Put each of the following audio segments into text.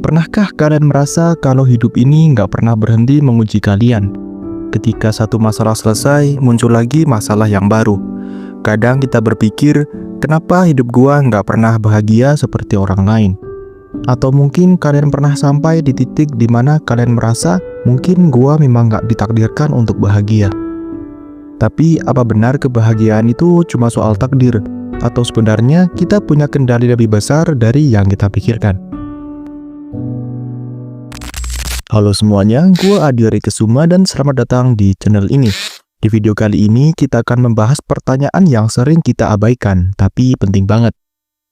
Pernahkah kalian merasa kalau hidup ini nggak pernah berhenti menguji kalian? Ketika satu masalah selesai, muncul lagi masalah yang baru. Kadang kita berpikir, kenapa hidup gua nggak pernah bahagia seperti orang lain? Atau mungkin kalian pernah sampai di titik di mana kalian merasa, mungkin gua memang nggak ditakdirkan untuk bahagia. Tapi apa benar kebahagiaan itu cuma soal takdir? Atau sebenarnya kita punya kendali lebih besar dari yang kita pikirkan? Halo semuanya, gue Adi Kesuma dan selamat datang di channel ini. Di video kali ini kita akan membahas pertanyaan yang sering kita abaikan, tapi penting banget.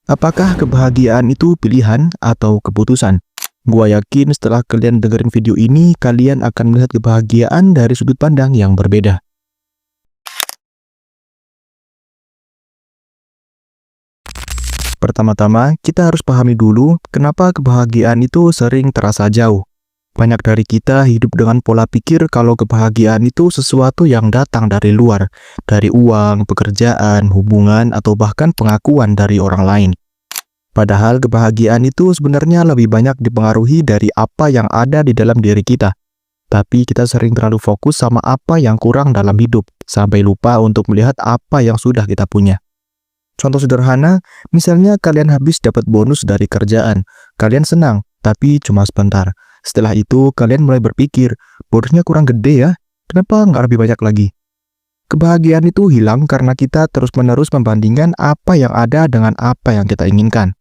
Apakah kebahagiaan itu pilihan atau keputusan? Gue yakin setelah kalian dengerin video ini, kalian akan melihat kebahagiaan dari sudut pandang yang berbeda. Pertama-tama, kita harus pahami dulu kenapa kebahagiaan itu sering terasa jauh. Banyak dari kita hidup dengan pola pikir kalau kebahagiaan itu sesuatu yang datang dari luar, dari uang, pekerjaan, hubungan, atau bahkan pengakuan dari orang lain. Padahal kebahagiaan itu sebenarnya lebih banyak dipengaruhi dari apa yang ada di dalam diri kita. Tapi kita sering terlalu fokus sama apa yang kurang dalam hidup, sampai lupa untuk melihat apa yang sudah kita punya. Contoh sederhana, misalnya kalian habis dapat bonus dari kerjaan. Kalian senang, tapi cuma sebentar. Setelah itu, kalian mulai berpikir, bonusnya kurang gede ya, kenapa nggak lebih banyak lagi? Kebahagiaan itu hilang karena kita terus-menerus membandingkan apa yang ada dengan apa yang kita inginkan.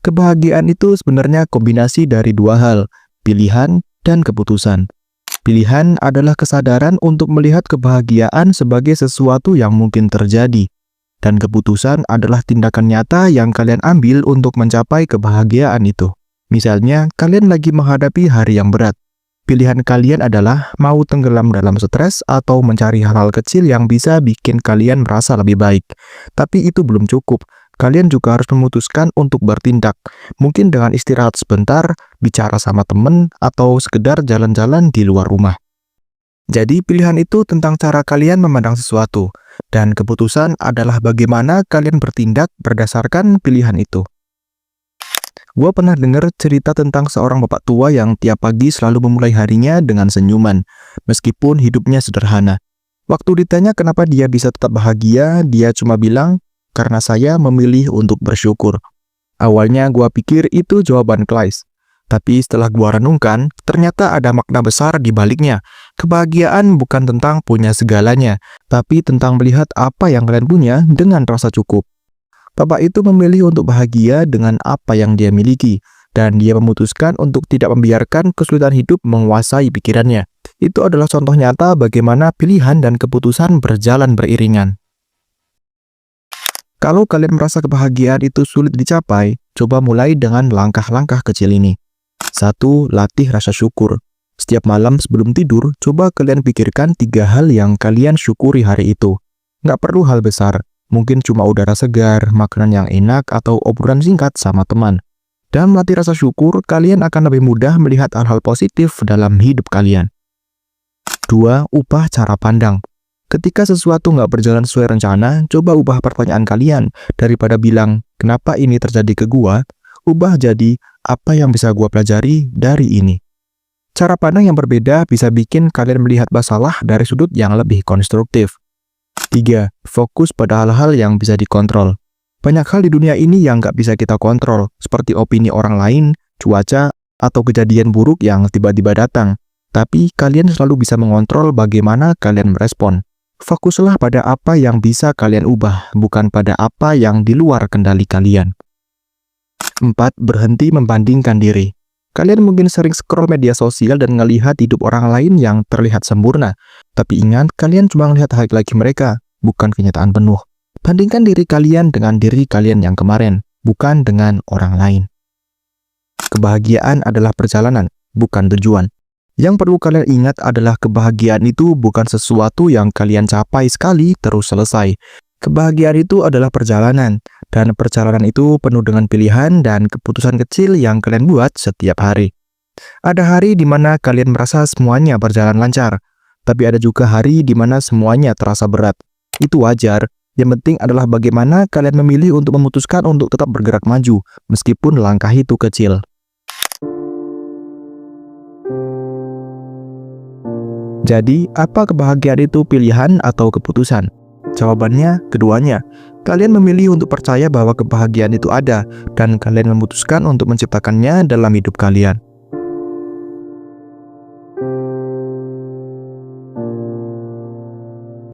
Kebahagiaan itu sebenarnya kombinasi dari dua hal, pilihan dan keputusan. Pilihan adalah kesadaran untuk melihat kebahagiaan sebagai sesuatu yang mungkin terjadi. Dan keputusan adalah tindakan nyata yang kalian ambil untuk mencapai kebahagiaan itu. Misalnya, kalian lagi menghadapi hari yang berat. Pilihan kalian adalah mau tenggelam dalam stres atau mencari hal-hal kecil yang bisa bikin kalian merasa lebih baik. Tapi itu belum cukup. Kalian juga harus memutuskan untuk bertindak. Mungkin dengan istirahat sebentar, bicara sama temen, atau sekedar jalan-jalan di luar rumah. Jadi pilihan itu tentang cara kalian memandang sesuatu. Dan keputusan adalah bagaimana kalian bertindak berdasarkan pilihan itu. Gue pernah dengar cerita tentang seorang bapak tua yang tiap pagi selalu memulai harinya dengan senyuman, meskipun hidupnya sederhana. Waktu ditanya kenapa dia bisa tetap bahagia, dia cuma bilang, karena saya memilih untuk bersyukur. Awalnya gue pikir itu jawaban klise. Tapi setelah gue renungkan, ternyata ada makna besar di baliknya. Kebahagiaan bukan tentang punya segalanya, tapi tentang melihat apa yang kalian punya dengan rasa cukup. Bapak itu memilih untuk bahagia dengan apa yang dia miliki, dan dia memutuskan untuk tidak membiarkan kesulitan hidup menguasai pikirannya. Itu adalah contoh nyata bagaimana pilihan dan keputusan berjalan beriringan. Kalau kalian merasa kebahagiaan itu sulit dicapai, coba mulai dengan langkah-langkah kecil ini. 1. Latih rasa syukur. Setiap malam sebelum tidur, coba kalian pikirkan 3 hal yang kalian syukuri hari itu. Nggak perlu hal besar. Mungkin cuma udara segar, makanan yang enak, atau obrolan singkat sama teman. Dan melatih rasa syukur, kalian akan lebih mudah melihat hal-hal positif dalam hidup kalian. 2. Ubah cara pandang. Ketika sesuatu nggak berjalan sesuai rencana, coba ubah pertanyaan kalian. Daripada bilang, kenapa ini terjadi ke gua? Ubah jadi, apa yang bisa gua pelajari dari ini? Cara pandang yang berbeda bisa bikin kalian melihat masalah dari sudut yang lebih konstruktif. 3. Fokus pada hal-hal yang bisa dikontrol. Banyak hal di dunia ini yang nggak bisa kita kontrol, seperti opini orang lain, cuaca, atau kejadian buruk yang tiba-tiba datang. Tapi kalian selalu bisa mengontrol bagaimana kalian merespon. Fokuslah pada apa yang bisa kalian ubah, bukan pada apa yang di luar kendali kalian. 4. Berhenti membandingkan diri. Kalian mungkin sering scroll media sosial dan ngelihat hidup orang lain yang terlihat sempurna. Tapi ingat, kalian cuma melihat highlight mereka, bukan kenyataan penuh. Bandingkan diri kalian dengan diri kalian yang kemarin, bukan dengan orang lain. Kebahagiaan adalah perjalanan, bukan tujuan. Yang perlu kalian ingat adalah kebahagiaan itu bukan sesuatu yang kalian capai sekali terus selesai. Kebahagiaan itu adalah perjalanan, dan perjalanan itu penuh dengan pilihan dan keputusan kecil yang kalian buat setiap hari. Ada hari di mana kalian merasa semuanya berjalan lancar, tapi ada juga hari di mana semuanya terasa berat. Itu wajar, yang penting adalah bagaimana kalian memilih untuk memutuskan untuk tetap bergerak maju, meskipun langkah itu kecil. Jadi, apa kebahagiaan itu, pilihan atau keputusan? Jawabannya, keduanya. Kalian memilih untuk percaya bahwa kebahagiaan itu ada, dan kalian memutuskan untuk menciptakannya dalam hidup kalian.